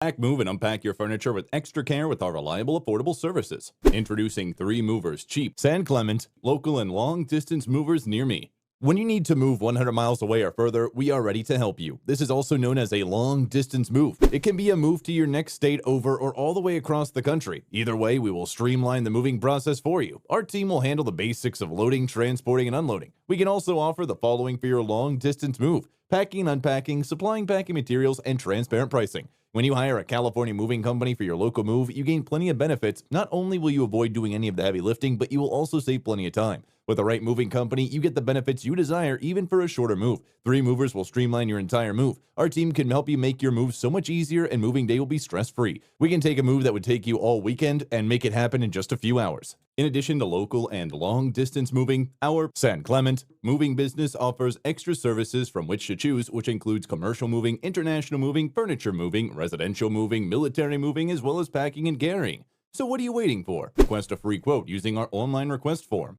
Pack, move, and unpack your furniture with extra care with our reliable, affordable services. Introducing 3 Movers Cheap, San Clemente, local and long-distance movers near me. When you need to move 100 miles away or further, we are ready to help you. This is also known as a long-distance move. It can be a move to your next state over or all the way across the country. Either way, we will streamline the moving process for you. Our team will handle the basics of loading, transporting, and unloading. We can also offer the following for your long-distance move: packing, unpacking, supplying packing materials, and transparent pricing. When you hire a California moving company for your local move, you gain plenty of benefits. Not only will you avoid doing any of the heavy lifting, but you will also save plenty of time. With the right moving company, you get the benefits you desire even for a shorter move. 3 Movers will streamline your entire move. Our team can help you make your move so much easier, and moving day will be stress-free. We can take a move that would take you all weekend and make it happen in just a few hours. In addition to local and long-distance moving, our San Clemente moving business offers extra services from which to choose, which includes commercial moving, international moving, furniture moving, residential moving, military moving, as well as packing and carrying. So what are you waiting for? Request a free quote using our online request form.